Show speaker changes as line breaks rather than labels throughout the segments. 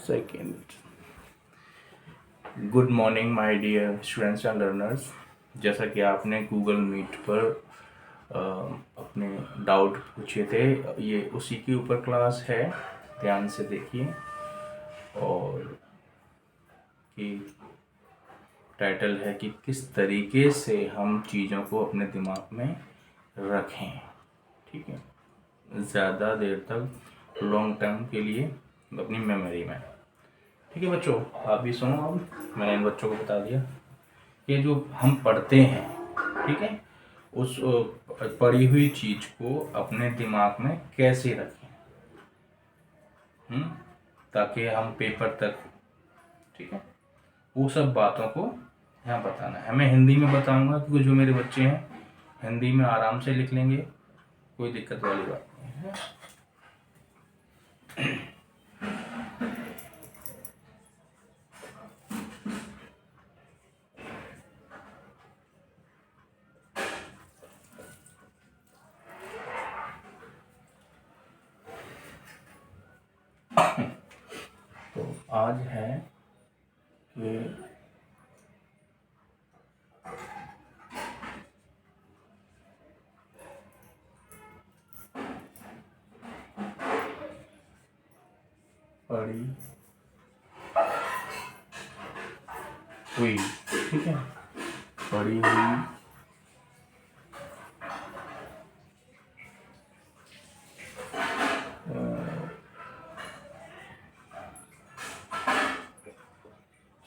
Second. Good morning my dear students and learners. जैसा कि आपने गूगल मीट पर अपने डाउट पूछे थे, ये उसी के ऊपर क्लास है, ध्यान से देखिए। और कि टाइटल है कि किस तरीके से हम चीज़ों को अपने दिमाग में रखें, ठीक है, ज़्यादा देर तक लॉन्ग टर्म के लिए अपनी मेमोरी में। ठीक है बच्चों, आप भी सुनो। अब मैंने इन बच्चों को बता दिया कि जो हम पढ़ते हैं, ठीक है, उस पढ़ी हुई चीज़ को अपने दिमाग में कैसे रखें, ताकि हम पेपर तक, ठीक है, वो सब बातों को यहाँ बताना है। मैं हिंदी में बताऊंगा क्योंकि जो मेरे बच्चे हैं हिंदी में आराम से लिख लेंगे, कोई दिक्कत वाली बात नहीं है। तो आज है कि पढ़ी हुई, ठीक है, पढ़ी हुई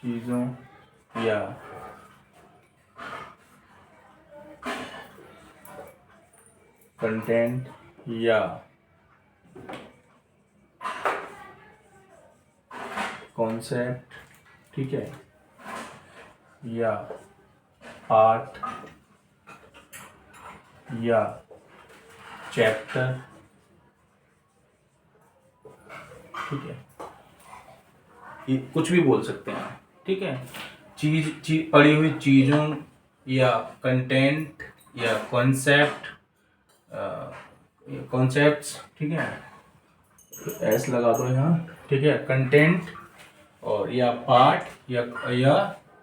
चीज़ों या कंटेंट या कॉन्सेप्ट, ठीक है, या पार्ट या चैप्टर, ठीक है, ये कुछ भी बोल सकते हैं, ठीक है। पढ़ी हुई चीज़ों या कंटेंट या कॉन्सेप्ट्स, ठीक है, एस लगा दो यहाँ, ठीक है, कंटेंट और या पार्ट या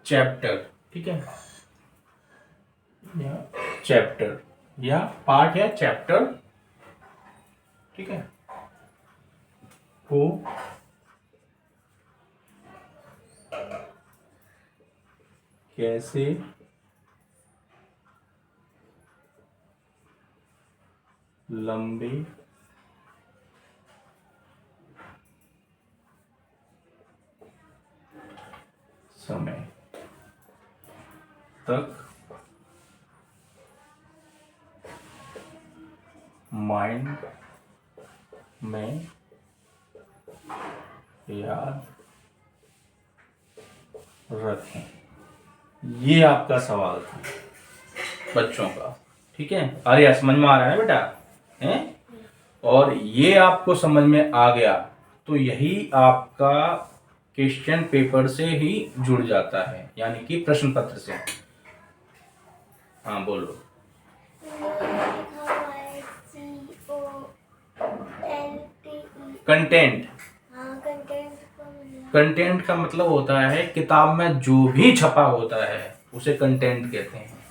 चैप्टर, ठीक है, या चैप्टर या पार्ट या चैप्टर, ठीक है, को कैसे लंबे समय तक माइंड में याद रखें। ये आपका सवाल था बच्चों का, ठीक है। अरे समझ में आ रहा है बेटा, हैं? और ये आपको समझ में आ गया तो यही आपका क्वेश्चन पेपर से ही जुड़ जाता है, यानी कि प्रश्न पत्र से। हाँ बोलो। कंटेंट, कंटेंट का मतलब होता है किताब में जो भी छपा होता है उसे कंटेंट कहते हैं,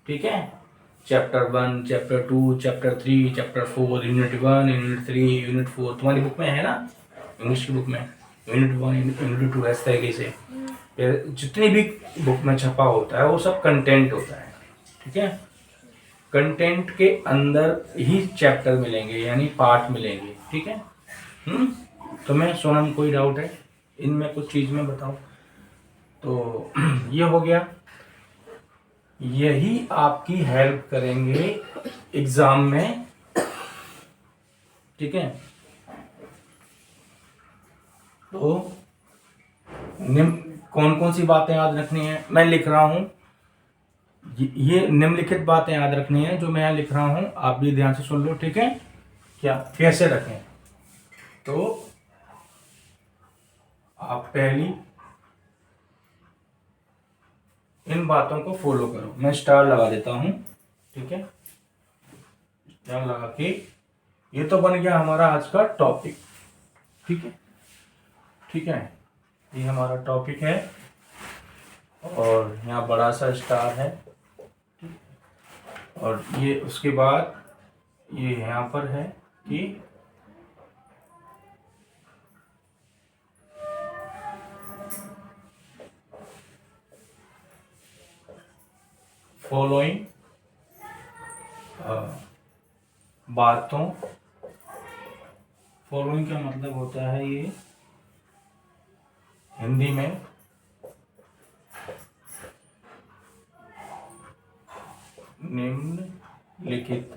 ठीक है। Chapter 1, chapter 2, chapter 3, chapter 4, unit 1, unit 3, unit 4 तुम्हारी बुक में है ना, इंग्लिश की बुक में यूनिट 1, यूनिट 2, इस तरीके से जितनी भी बुक में छपा होता है वो सब कंटेंट होता है, ठीक है। कंटेंट के अंदर ही चैप्टर मिलेंगे यानी पार्ट मिलेंगे, ठीक है। तुम्हें सोनम कोई डाउट है इनमें कुछ चीज में बताओ तो ये हो गया। यही आपकी हेल्प करेंगे एग्जाम में, ठीक है। तो कौन कौन सी बातें याद रखनी है मैं लिख रहा हूं, ये निम्नलिखित बातें याद रखनी है जो मैं यहाँ लिख रहा हूं, आप भी ध्यान से सुन लो, ठीक है। क्या कैसे रखें, तो आप पहली इन बातों को फॉलो करो। मैं स्टार लगा देता हूं, ठीक है, स्टार लगा के ये तो बन गया हमारा आज का टॉपिक, ठीक है। ठीक है, ये हमारा टॉपिक है और यहाँ बड़ा सा स्टार है और ये उसके बाद ये यहाँ पर है कि फॉलोइंग बातों, फॉलोइंग का मतलब होता है ये हिंदी में निम्नलिखित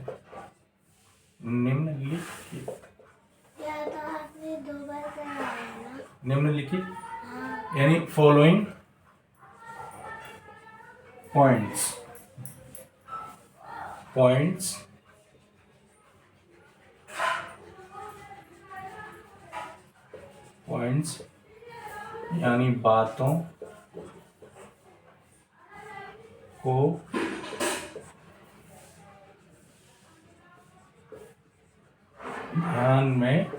आपने 2 बार कराया ना।
निम्नलिखित
हाँ।
यानी फॉलोइंग पॉइंट्स यानी बातों को ध्यान में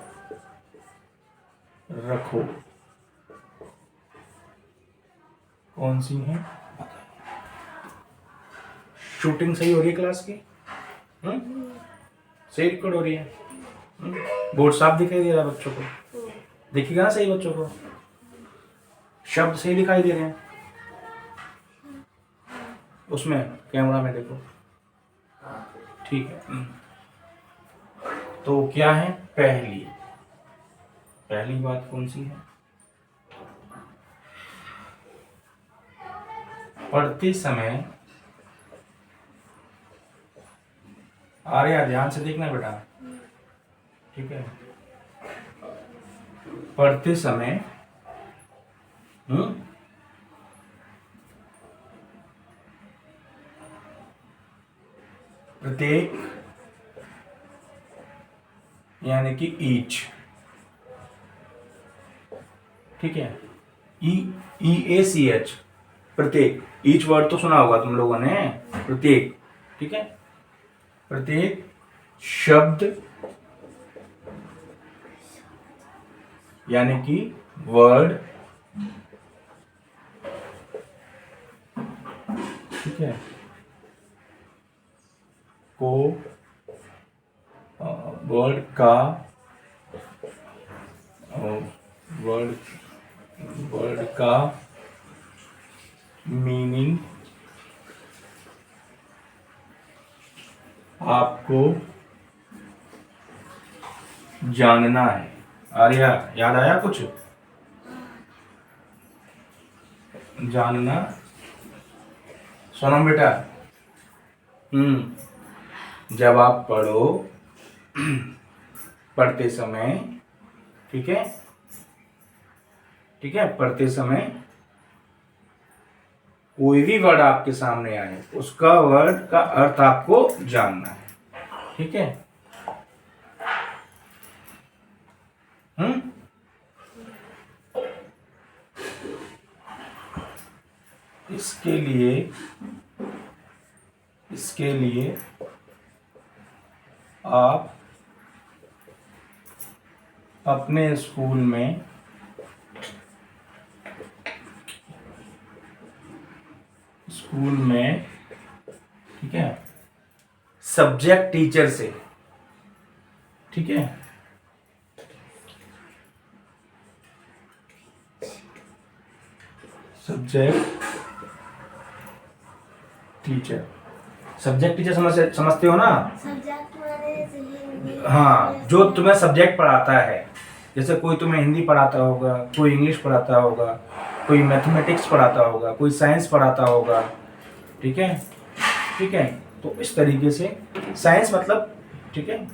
रखो। कौन सी है? शूटिंग सही हो रही है क्लास की? सही रिकॉर्ड हो रही है? बोर्ड साफ दिखाई दे रहा है बच्चों को? देखिएगा ना सही बच्चों को? शब्द सही दिखाई दे रहे हैं उसमें? कैमरा में देखो। ठीक है, तो क्या है? पहली बात कौन सी है? पढ़ते समय, आर्या ध्यान से देखना बेटा, ठीक है? पढ़ते समय प्रत्येक यानी कि ईच, ठीक है? EACH, प्रत्येक। ईच वर्ड तो सुना होगा तुम लोगों ने, प्रत्येक, ठीक है? प्रत्येक शब्द यानी कि वर्ड, ठीक है, को वर्ड का मीनिंग आपको जानना है। आर्या याद आया कुछ? जानना, सोनम बेटा, जब आप पढ़ते समय, ठीक है, पढ़ते समय कोई भी वर्ड आपके सामने आए उसका वर्ड का अर्थ आपको जानना है, ठीक है? इसके लिए आप अपने स्कूल में ठीक है, सब्जेक्ट टीचर से, ठीक है, सब्जेक्ट टीचर समझते हो ना?
सब्जेक्ट माने
हाँ, जो तुम्हें सब्जेक्ट पढ़ाता है, जैसे कोई तुम्हें हिंदी पढ़ाता होगा, कोई इंग्लिश पढ़ाता होगा, कोई मैथमेटिक्स पढ़ाता होगा, कोई साइंस पढ़ाता होगा, ठीक है? तो इस तरीके से साइंस मतलब, ठीक है,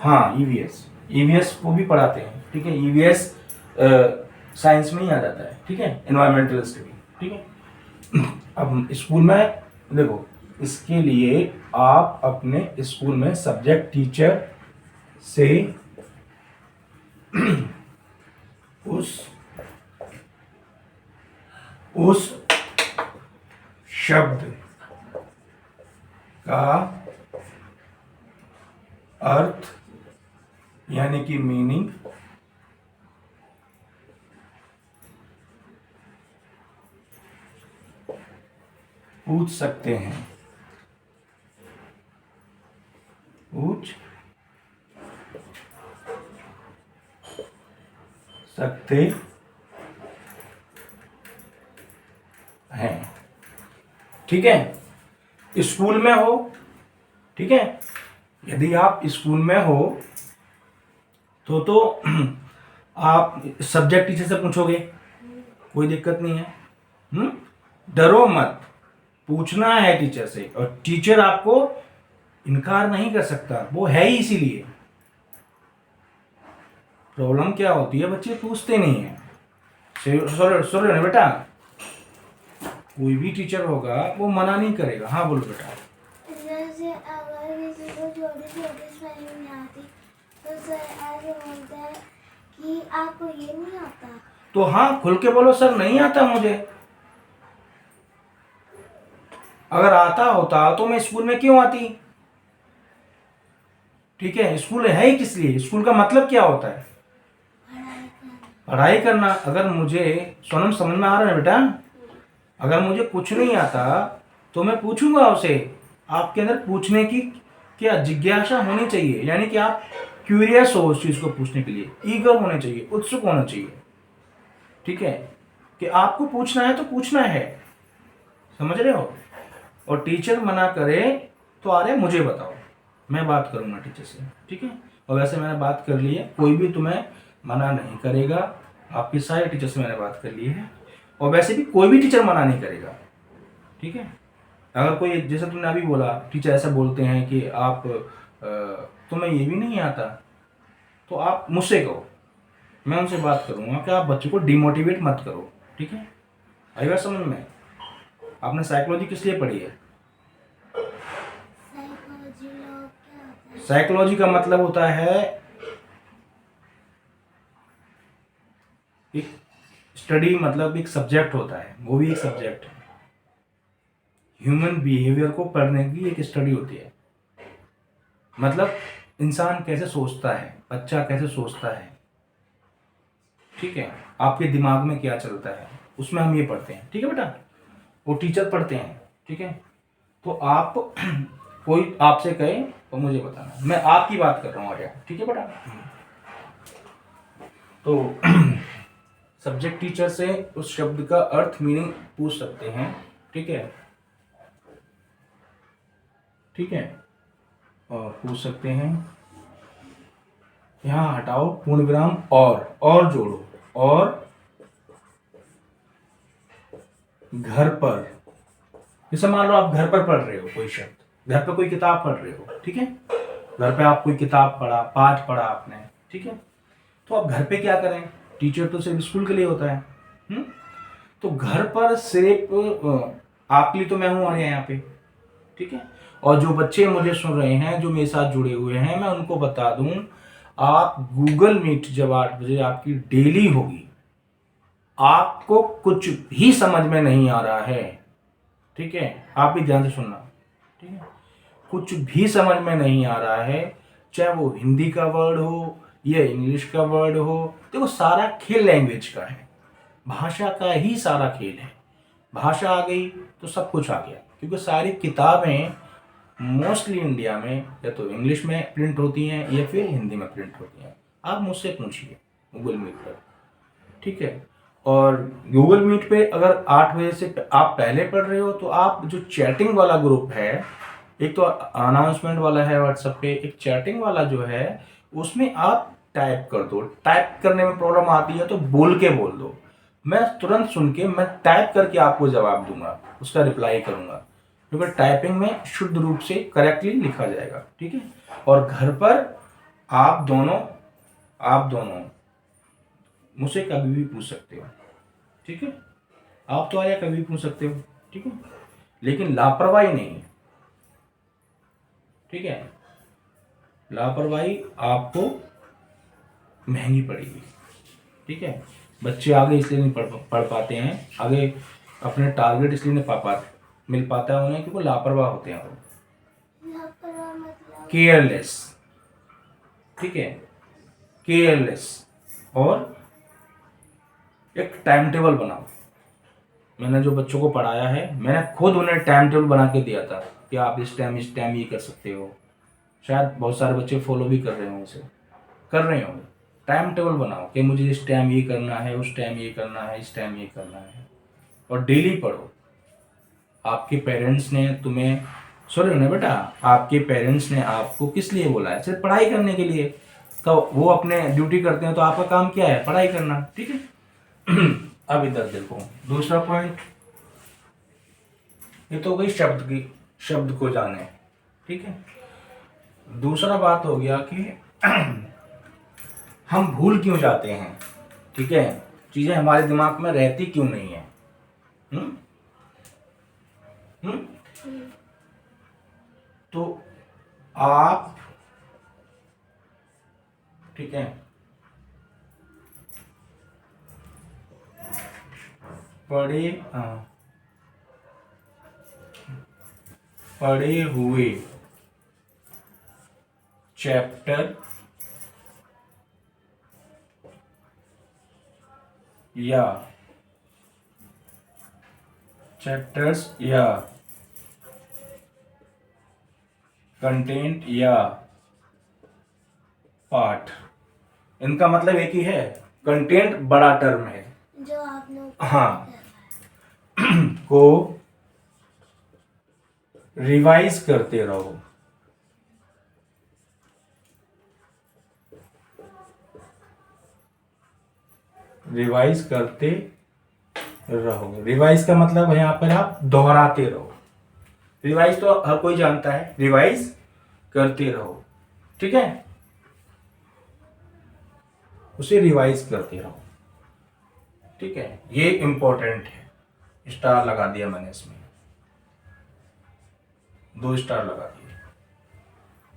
हाँ, ईवीएस को भी पढ़ाते हैं, ठीक है? ईवीएस साइंस में ही आ जाता है, ठीक है? एनवायरमेंटल स्टडी, ठीक है? अब स्कूल में देखो, इसके लिए आप अपने स्कूल में सब्जेक्ट टीचर से उस शब्द का अर्थ यानी कि मीनिंग पूछ सकते हैं, पूछ सकते हैं। ठीक है, स्कूल में हो, ठीक है, यदि आप स्कूल में हो तो आप सब्जेक्ट टीचर से पूछोगे, कोई दिक्कत नहीं है। डरो मत, पूछना है टीचर से, और टीचर आपको इनकार नहीं कर सकता, वो है ही इसीलिए। प्रॉब्लम क्या होती है, बच्चे पूछते नहीं है। सुन रहे हो बेटा, कोई भी टीचर होगा वो मना नहीं करेगा। हाँ बोलो बेटा।
जैसे अगर किसी को छोटी छोटी स्पेलिंग नहीं आती तो सर ऐसे बोलते हैं कि आपको ये नहीं आता।
तो हाँ, खुल के बोलो सर नहीं आता मुझे। अगर आता होता तो मैं स्कूल में क्यों आती? ठीक है, स्कूल है ही किस लिए? स्कूल का मतलब क्या होता है? पढ़ाई करना। अगर मुझे, सोनम समझ में आ रहा है बेटा, अगर मुझे कुछ नहीं आता तो मैं पूछूंगा उसे। आपके अंदर पूछने की क्या जिज्ञासा होनी चाहिए, यानी कि आप क्यूरियस हो उस चीज को पूछने के लिए, ईगर होने चाहिए, उत्सुक होना चाहिए। ठीक है, कि आपको पूछना है तो पूछना है, समझ रहे हो? और टीचर मना करे तो अरे मुझे बताओ, मैं बात करूंगा टीचर से। ठीक है, और वैसे मैंने बात कर ली है, कोई भी तुम्हें मना नहीं करेगा। आपके सारे टीचर से मैंने बात कर ली है, और वैसे भी कोई भी टीचर मना नहीं करेगा। ठीक है, अगर कोई, जैसे तुमने अभी बोला, टीचर ऐसा बोलते हैं कि आप तुम्हें ये भी नहीं आता, तो आप मुझसे कहो, मैं उनसे बात करूंगा कि आप बच्चों को डिमोटिवेट मत करो। ठीक है, आई बात समझ में? आपने साइकोलॉजी किस लिए पढ़ी है?
साइकोलॉजी लोग क्या होता है?
साइकोलॉजी का मतलब होता है एक स्टडी, मतलब एक सब्जेक्ट होता है, वो भी एक सब्जेक्ट है। ह्यूमन बिहेवियर को पढ़ने की एक स्टडी होती है। मतलब इंसान कैसे सोचता है, बच्चा कैसे सोचता है, ठीक है, आपके दिमाग में क्या चलता है, उसमें हम ये पढ़ते हैं। ठीक है बेटा, वो टीचर पढ़ते हैं। ठीक है, तो आप कोई आपसे कहे तो मुझे बताना, मैं आपकी बात कर रहा हूँ आर्या। ठीक है बेटा, तो सब्जेक्ट टीचर से उस शब्द का अर्थ, मीनिंग पूछ सकते हैं। ठीक है, ठीक है, और पूछ सकते हैं। यहाँ हटाओ पूर्ण विराम, और जोड़ो, और घर पर। जैसे मान लो आप घर पर पढ़ रहे हो कोई शब्द, घर पर कोई किताब पढ़ रहे हो। ठीक है, घर पे आप कोई किताब पढ़ा, पाठ पढ़ा आपने। ठीक है, तो आप घर पे क्या करें? टीचर तो सिर्फ स्कूल के लिए होता है। तो घर पर सिर्फ आपके लिए तो मैं हूं आर्या यहाँ पे। ठीक है, और जो बच्चे मुझे सुन रहे हैं, जो मेरे साथ जुड़े हुए हैं, मैं उनको बता दूं, आप गूगल मीट जब 8 बजे आपकी डेली होगी, आपको कुछ भी समझ में नहीं आ रहा है, ठीक है, आप भी ध्यान से सुनना। ठीक है, कुछ भी समझ में नहीं आ रहा है, चाहे वो हिंदी का वर्ड हो या इंग्लिश का वर्ड हो, देखो सारा खेल लैंग्वेज का है, भाषा का ही सारा खेल है। भाषा आ गई तो सब कुछ आ गया, क्योंकि सारी किताबें मोस्टली इंडिया में या तो इंग्लिश में प्रिंट होती हैं या फिर हिंदी में प्रिंट होती हैं। आप मुझसे पूछिए गूगल मीट पर। ठीक है, और गूगल मीट पे अगर 8 बजे से आप पहले पढ़ रहे हो, तो आप जो चैटिंग वाला ग्रुप है, एक तो अनाउंसमेंट वाला है व्हाट्सएप पे, एक चैटिंग वाला जो है, उसमें आप टाइप कर दो। टाइप करने में प्रॉब्लम आती है तो बोल के बोल दो, मैं तुरंत सुन के मैं टाइप करके आपको जवाब दूंगा, उसका रिप्लाई करूंगा, क्योंकि टाइपिंग में शुद्ध रूप से करेक्टली लिखा जाएगा। ठीक है, और घर पर आप दोनों मुझसे कभी भी पूछ सकते हो। ठीक है, आप तो आया कभी भी पूछ सकते हो। ठीक है, लेकिन लापरवाही नहीं। ठीक है, लापरवाही आपको महंगी पड़ेगी। ठीक है, बच्चे आगे इसलिए नहीं पढ़ पाते हैं, आगे अपने टारगेट इसलिए नहीं मिल पाता है उन्हें, क्योंकि लापरवाह होते हैं वो,
लापरवाह मतलब
केयरलेस। ठीक है, केयरलेस। और एक टाइम टेबल बनाओ, मैंने जो बच्चों को पढ़ाया है, मैंने खुद उन्हें टाइम टेबल बना के दिया था कि आप इस टाइम ये कर सकते हो। शायद बहुत सारे बच्चे फॉलो भी कर रहे होंगे, इसे कर रहे होंगे। टाइम टेबल बनाओ कि मुझे इस टाइम ये करना है, उस टाइम ये करना है, इस टाइम ये करना है, और डेली पढ़ो। आपके पेरेंट्स ने तुम्हें, सुन ना बेटा, आपके पेरेंट्स ने आपको किस लिए बोला है? सिर्फ पढ़ाई करने के लिए। तो वो अपने ड्यूटी करते हैं, तो आपका काम क्या है? पढ़ाई करना, ठीक है। अब इधर देखो, दूसरा पॉइंट, ये तो गई शब्द को जाने, ठीक है। दूसरा बात हो गया कि हम भूल क्यों जाते हैं, ठीक है, चीजें हमारे दिमाग में रहती क्यों नहीं है। हम्म हम्म तो आप, ठीक है, पढ़े हुए चैप्टर या चैप्टर्स या कंटेंट या पाठ, इनका मतलब एक ही है। कंटेंट बड़ा टर्म है
जो आपने
हाँ को रिवाइज करते रहो। रिवाइज करते रहो, रिवाइज का मतलब है यहाँ पर आप दोहराते रहो। रिवाइज तो हर कोई जानता है, रिवाइज करते रहो, ठीक है, उसे रिवाइज करते रहो, ठीक है। ये इंपॉर्टेंट है। स्टार लगा दिया मैंने इसमें, 2 स्टार लगा दिए,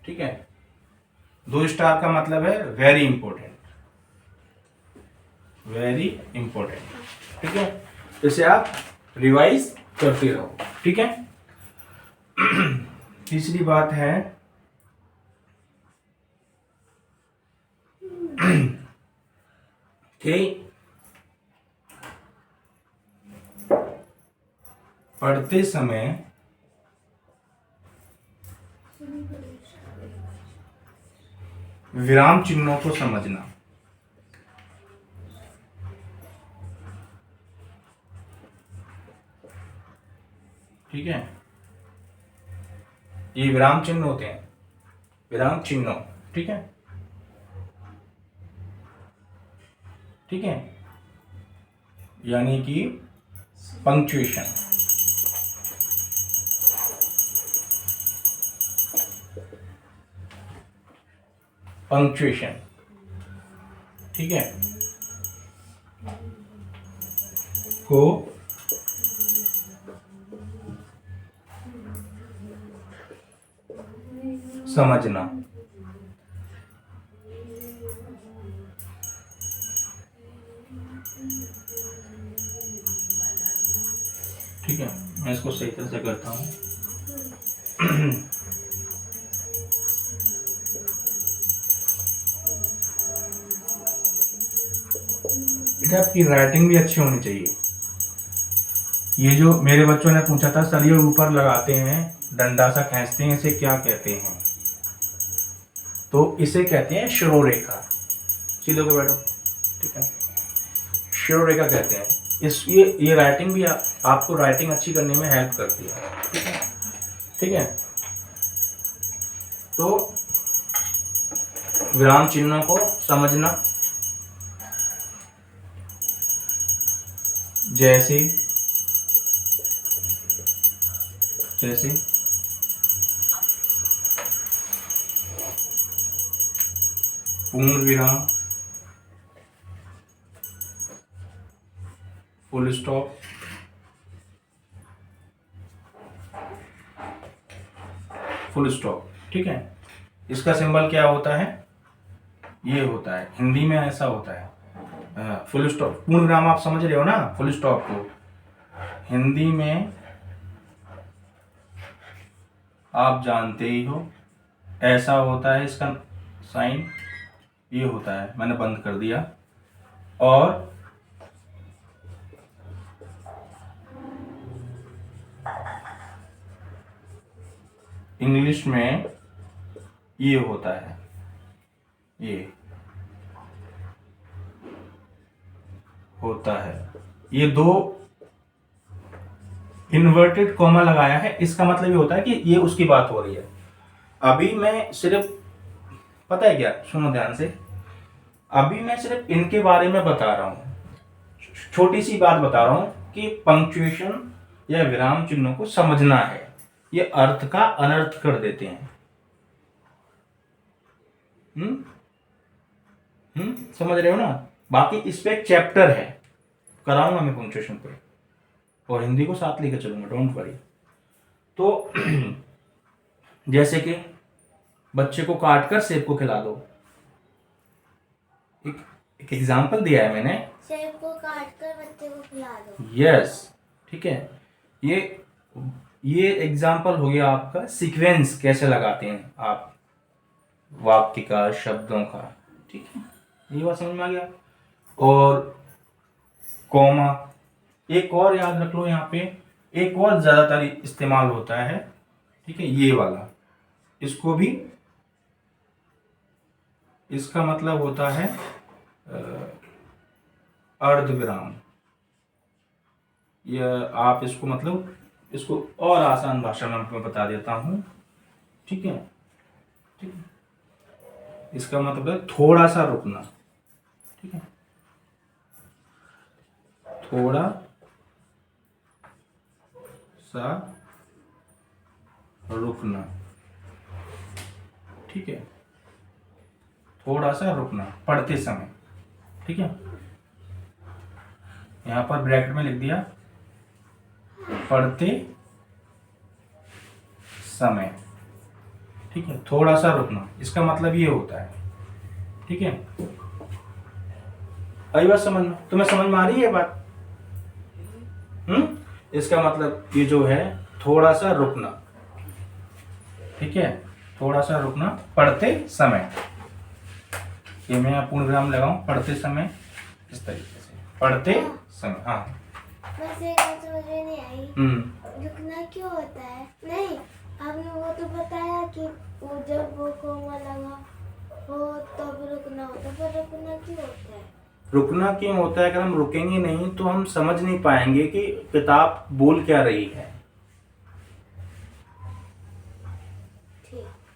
ठीक है। 2 स्टार का मतलब है वेरी इंपॉर्टेंट, वेरी इंपॉर्टेंट, ठीक है। इसे आप रिवाइज करते रहो, ठीक है। तीसरी बात है कि पढ़ते समय विराम चिन्हों को समझना, ठीक है। ये विराम चिन्ह होते हैं, विराम चिन्हों, ठीक है, ठीक है, यानी कि पंक्चुएशन, पंक्चुएशन, ठीक है, को समझना, ठीक है। मैं इसको सही तरह से करता हूँ। बेटा आपकी राइटिंग भी अच्छी होनी चाहिए। ये जो मेरे बच्चों ने पूछा था, सर ये ऊपर लगाते हैं, डंडा सा खींचते हैं, इसे क्या कहते हैं? तो इसे कहते हैं शिरोरेखा। सीधे होकर बैठो, ठीक है, शिरोरेखा कहते हैं। ये राइटिंग भी आपको राइटिंग अच्छी करने में हेल्प करती है, ठीक है, ठीक है। तो विराम चिन्हों को समझना, जैसे जैसे पूर्ण विराम, फुल स्टॉप, फुल स्टॉप, ठीक है। इसका सिंबल क्या होता है? ये होता है, हिंदी में ऐसा होता है फुल स्टॉप। पूर्ण विराम आप समझ रहे हो ना, फुल स्टॉप को हिंदी में आप जानते ही हो, ऐसा होता है इसका साइन, ये होता है, मैंने बंद कर दिया। और इंग्लिश में ये होता है, ये होता है, ये दो इन्वर्टेड कॉमा लगाया है, इसका मतलब ये होता है कि ये उसकी बात हो रही है। अभी मैं सिर्फ, पता है क्या, सुनो ध्यान से, अभी मैं सिर्फ इनके बारे में बता रहा हूं, छोटी सी बात बता रहा हूं कि पंक्चुएशन या विराम चिन्हों को समझना है, ये अर्थ का अनर्थ कर देते हैं। समझ रहे हो ना? बाकी इस पे एक चैप्टर है, कराऊंगा मैं पंक्चुएशन पे, और हिंदी को साथ लेकर चलूंगा, डोंट वरी। तो जैसे कि बच्चे को काट कर सेब को खिला दो, एक एग्जाम्पल दिया है मैंने,
सेब को काट कर बच्चे को खिला दो।
यस, ठीक है, ये एग्जाम्पल हो गया आपका सीक्वेंस कैसे लगाते हैं आप वाक्य का, शब्दों का, ठीक है, ये बात समझ में आ गया। और कॉमा, एक और याद रख लो, यहाँ पे एक और ज्यादातर इस्तेमाल होता है, ठीक है, ये वाला, इसको भी, इसका मतलब होता है अर्ध विराम। यह आप इसको मतलब, इसको और आसान भाषा में मैं बता देता हूं, ठीक है, ठीक है, इसका मतलब है थोड़ा सा रुकना, ठीक है, थोड़ा सा रुकना, ठीक है, थोड़ा सा रुकना पढ़ते समय, ठीक है, यहां पर ब्रैकेट में लिख दिया पढ़ते समय, ठीक है, थोड़ा सा रुकना, इसका मतलब ये होता है, ठीक है। आई बात समझ में, तुम्हें समझ में आ रही है बात? इसका मतलब ये जो है थोड़ा सा रुकना, ठीक है, थोड़ा सा रुकना पढ़ते समय, ये मैं पूर्ण विराम लगाऊं पढ़ते समय, इस तरीके से पढ़ते समय। हाँ,
बस एक बात समझ में नहीं आई, रुकना क्यों होता है? नहीं, आपने वो तो बताया कि वो जब वो कोमा लगा हो तब रुकना होता है, पर रुकना क्यों होता है?
रुकना क्यों होता है? अगर हम रुकेंगे नहीं तो हम समझ नहीं पाएंगे कि किताब बोल क्या रही है,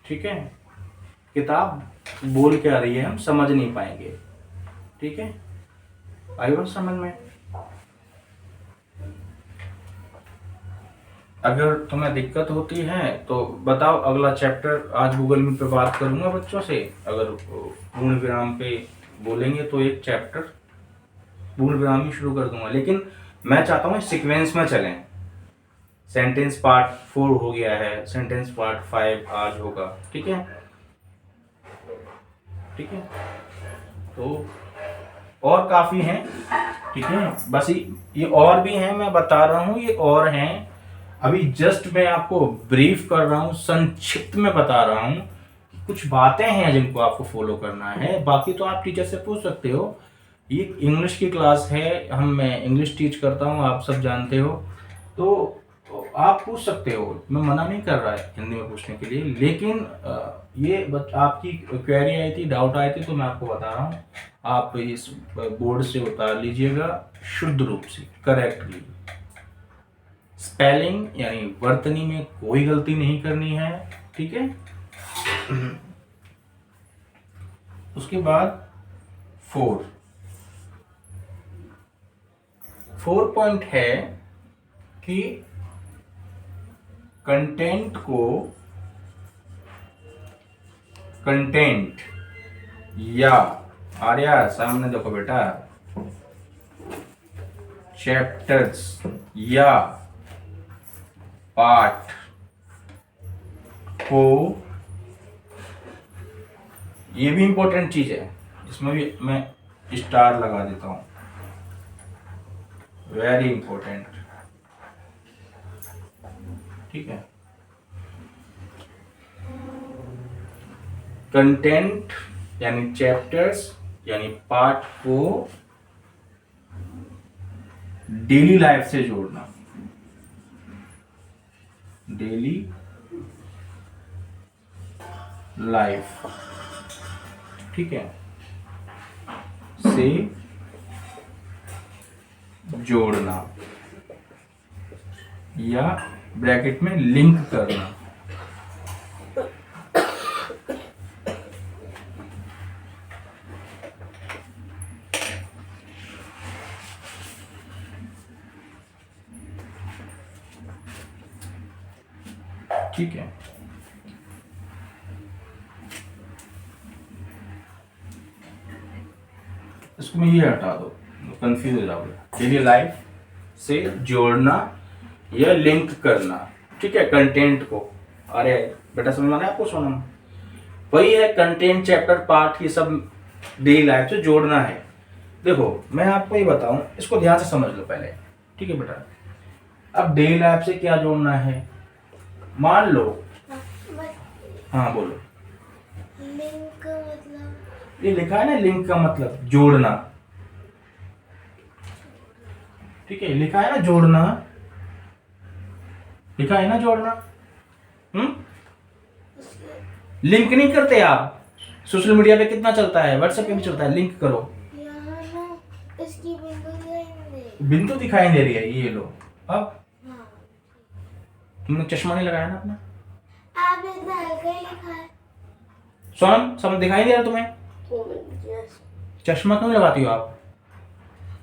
ठीक है, किताब बोल क्या रही है हम समझ नहीं पाएंगे, ठीक है, आई बात समझ में? अगर तुम्हें दिक्कत होती है तो बताओ, अगला चैप्टर आज गूगल मीट पे बात करूंगा बच्चों से, अगर पूर्ण विराम पे बोलेंगे तो एक चैप्टर पूर्ण विराम ही शुरू कर दूंगा, लेकिन मैं चाहता हूँ सीक्वेंस में चलें। सेंटेंस पार्ट 4 हो गया है, सेंटेंस पार्ट 5 आज होगा, ठीक है, ठीक है, तो और काफी हैं, ठीक है, बस ये और भी हैं, मैं बता रहा हूँ ये और हैं, अभी जस्ट मैं आपको ब्रीफ कर रहा हूँ, संक्षिप्त में बता रहा हूँ, कुछ बातें हैं जिनको आपको फॉलो करना है, बाकी तो आप टीचर से पूछ सकते हो। ये इंग्लिश की क्लास है, मैं इंग्लिश टीच करता हूँ, आप सब जानते हो, तो आप पूछ सकते हो, मैं मना नहीं कर रहा है हिंदी में पूछने के लिए, लेकिन ये आपकी क्वेरी आई थी, डाउट आए थे, तो मैं आपको बता रहा हूँ, आप इस बोर्ड से उतार लीजिएगा शुद्ध रूप से, करेक्टली। स्पेलिंग यानी वर्तनी में कोई गलती नहीं करनी है, ठीक है। उसके बाद 4 पॉइंट है कि कंटेंट या, आर्या सामने देखो बेटा, चैप्टर्स या पाठ को, ये भी इंपॉर्टेंट चीज है, इसमें भी मैं स्टार लगा देता हूं, वेरी इंपॉर्टेंट, ठीक है। कंटेंट यानी चैप्टर्स यानी पाठ को डेली लाइफ से जोड़ना, डेली लाइफ, ठीक है, से जोड़ना या ब्रैकेट में लिंक करना। ठीक है, इसको मैं ये हटा दो, कंफ्यूज हो जाओगे। डेली लाइफ से जोड़ना या लिंक करना, ठीक है, कंटेंट को। अरे बेटा समझ में आया आपको? सोनम, वही है कंटेंट, चैप्टर, पार्ट, ये सब डेली लाइफ से जोड़ना है। देखो मैं आपको ये बताऊं, इसको ध्यान से समझ लो पहले, ठीक है बेटा। अब डेली लाइफ से क्या जोड़ना है, मान लो, हाँ बोलो।
लिंक का मतलब,
ये लिखा है ना, लिंक का मतलब जोड़ना, ठीक है, लिखा है ना जोड़ना, लिखा है ना जोड़ना। लिंक नहीं करते आप? सोशल मीडिया पे कितना चलता है, व्हाट्सएप पे भी चलता है, लिंक करो।
यहाँ ना इसकी बिंदु दिखाई
बिंदु दिखाई दे रही है, ये लो। अब
हाँ,
तुमने चश्मा नहीं लगाया ना अपना?
आपने इतना हल्का ही लिखा है।
सोनम समझ दिखाई दे रहा तुम्हें? चश्मा क्यों लगाती हो आप?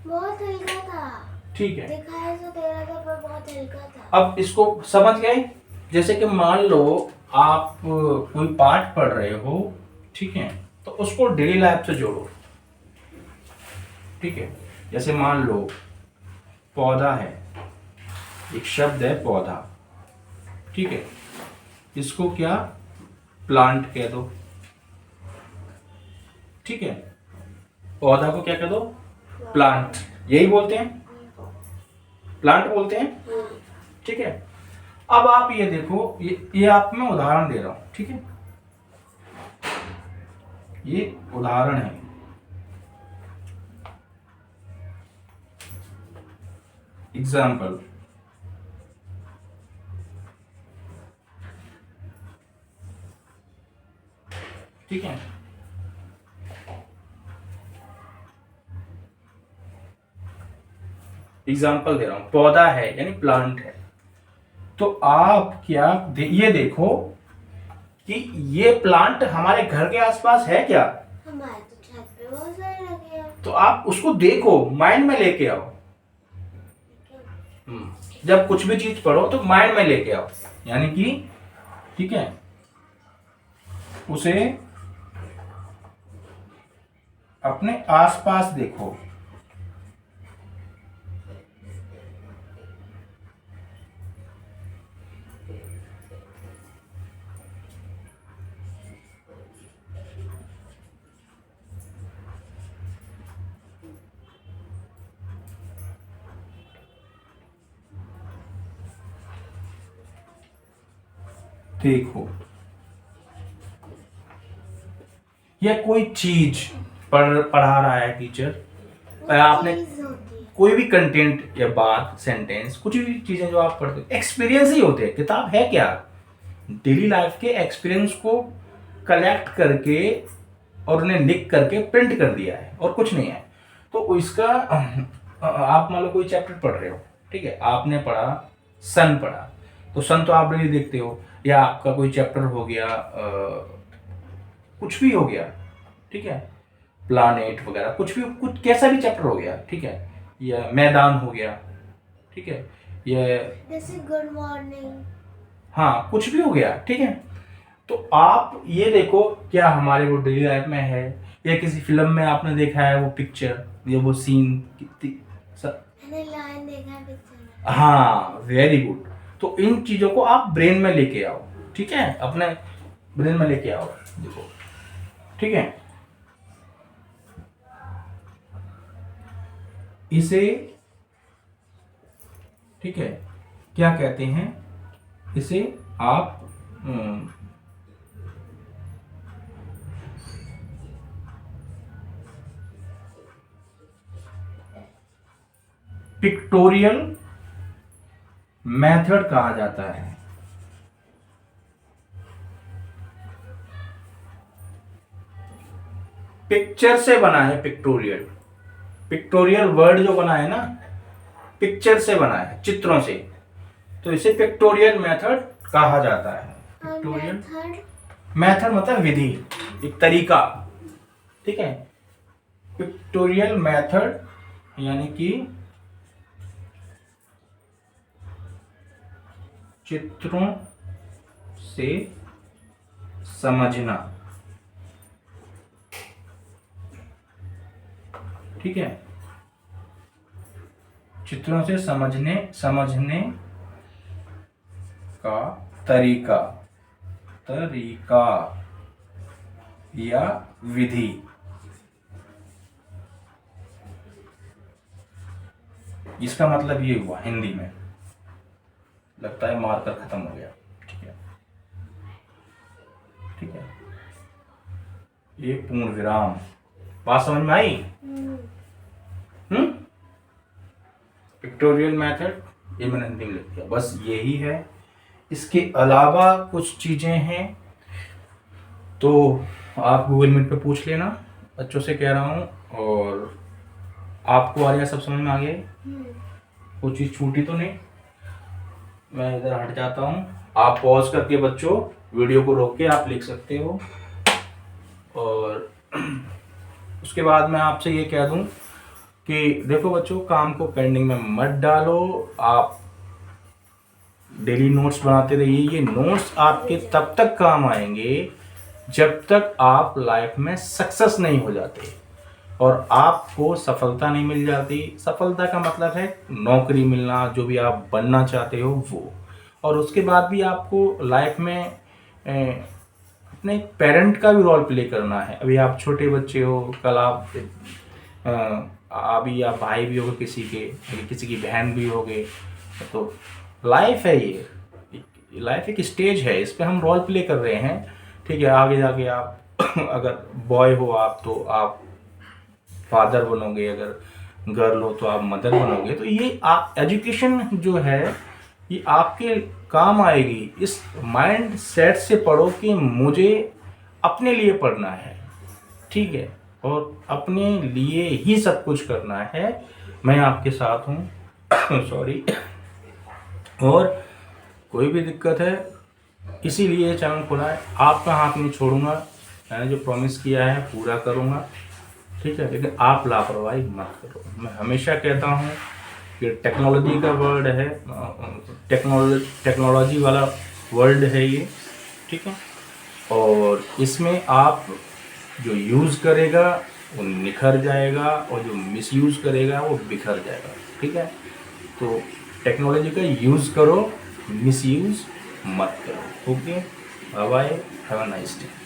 बहुत हल्का था,
ठीक है,
दिखाया तो दे रहा था पर बहुत हल्का था।
अब इसको समझ गए? जैसे कि मान लो आप कोई पाठ पढ़ रहे हो, ठीक है, तो उसको डेली लाइफ से जोड़ो, ठीक है। जैसे मान लो पौधा है, एक शब्द है पौधा, ठीक है, इसको क्या प्लांट कह दो, ठीक है, पौधा को क्या कह दो, प्लांट, यही बोलते हैं, प्लांट बोलते हैं, ठीक है। अब आप ये देखो, ये आप मैं उदाहरण दे रहा हूं, ठीक है, ये उदाहरण है, एग्जाम्पल, ठीक है। एग्जाम्पल दे रहा हूं, पौधा है यानी प्लांट है, तो आप क्या ये देखो कि ये प्लांट हमारे घर के आसपास है क्या?
हमारे तो छत पे बहुत सारे लगे हैं।
तो आप उसको देखो, माइंड में लेके आओ। जब कुछ भी चीज पढ़ो तो माइंड में लेके आओ, यानी कि, ठीक है, उसे अपने आसपास देखो। देखो, या कोई चीज पढ़ा रहा है टीचर, आपने
चीज होती है।
कोई भी कंटेंट या बात, सेंटेंस, कुछ भी चीजें जो आप पढ़ते हो, एक्सपीरियंस ही होते हैं। किताब है क्या? डेली लाइफ के एक्सपीरियंस को कलेक्ट करके और उन्हें लिख करके प्रिंट कर दिया है, और कुछ नहीं है। तो इसका आप मान लो कोई चैप्टर पढ़ रहे हो, ठीक है, आपने पढ़ा सन पढ़ा, तो सन तो आप डेली देखते हो, या आपका कोई चैप्टर हो गया, कुछ भी हो गया, ठीक है, प्लानेट वगैरह, कुछ भी, कुछ कैसा भी चैप्टर हो गया, ठीक है, या मैदान हो गया, ठीक है, ये
जैसे गुड मॉर्निंग,
हाँ कुछ भी हो गया, ठीक है। तो आप ये देखो क्या हमारे वो डेली लाइफ में है, या किसी फिल्म में आपने देखा है वो पिक्चर या वो सीन, कितनी
मैंने लाइन देखा है पिक्चर में।
हाँ वेरी गुड। तो इन चीजों को आप ब्रेन में लेके आओ, ठीक है, अपने ब्रेन में लेके आओ, देखो, ठीक है। इसे, ठीक है, क्या कहते हैं, इसे आप पिक्टोरियल मेथड कहा जाता है। पिक्चर से बना है, पिक्टोरियल। पिक्टोरियल वर्ड जो बना है ना, पिक्चर से बना है, चित्रों से, तो इसे पिक्टोरियल मेथड कहा जाता है। पिक्टोरियल मेथड मतलब विधि, एक तरीका, ठीक है। पिक्टोरियल मेथड यानी कि चित्रों से समझना, ठीक है। चित्रों से समझने का तरीका या विधि। इसका मतलब ये हुआ हिंदी में, लगता है मार्कर खत्म हो गया, ठीक है, ठीक है। ये पूर्ण विराम, बात समझ में आई? पिक्टोरियल मेथड ये मैंने हिंदी में लिख दिया, बस यही है। इसके अलावा कुछ चीजें हैं तो आप गूगल मीट पे पूछ लेना, बच्चों से कह रहा हूँ। और आपको आलिया सब समझ में आ गया? कुछ चीज छूटी तो नहीं? मैं इधर हट जाता हूँ, आप पॉज करके बच्चों वीडियो को रोक के आप लिख सकते हो। और उसके बाद मैं आपसे ये कह दूं कि देखो बच्चों, काम को पेंडिंग में मत डालो, आप डेली नोट्स बनाते रहिए। ये नोट्स आपके तब तक काम आएंगे जब तक आप लाइफ में सक्सेस नहीं हो जाते और आपको सफलता नहीं मिल जाती। सफलता का मतलब है नौकरी मिलना, जो भी आप बनना चाहते हो वो। और उसके बाद भी आपको लाइफ में अपने पेरेंट का भी रोल प्ले करना है। अभी आप छोटे बच्चे हो, कल आप अभी आप भाई भी होगे किसी के, किसी की बहन भी होगे, तो लाइफ है ये, लाइफ एक स्टेज है, इस पे हम रोल प्ले कर रहे हैं, ठीक है। आगे जाके आप अगर बॉय हो आप तो आप फादर बनोगे, अगर गर्ल हो तो आप मदर बनोगे। तो ये आप एजुकेशन जो है ये आपके काम आएगी। इस माइंड सेट से पढ़ो कि मुझे अपने लिए पढ़ना है, ठीक है, और अपने लिए ही सब कुछ करना है। मैं आपके साथ हूँ सॉरी। और कोई भी दिक्कत है, इसीलिए ये चैनल खुला है, आपका हाथ नहीं छोड़ूंगा। मैंने जो प्रॉमिस किया है पूरा करूँगा, ठीक है, लेकिन आप लापरवाही मत करो। मैं हमेशा कहता हूँ कि टेक्नोलॉजी का वर्ल्ड है, टेक्नोलॉजी वाला वर्ल्ड है ये, ठीक है। और इसमें आप जो यूज़ करेगा वो निखर जाएगा और जो मिसयूज़ करेगा वो बिखर जाएगा, ठीक है। तो टेक्नोलॉजी का यूज़ करो, मिसयूज़ मत करो। Okay, bye bye, have a nice day.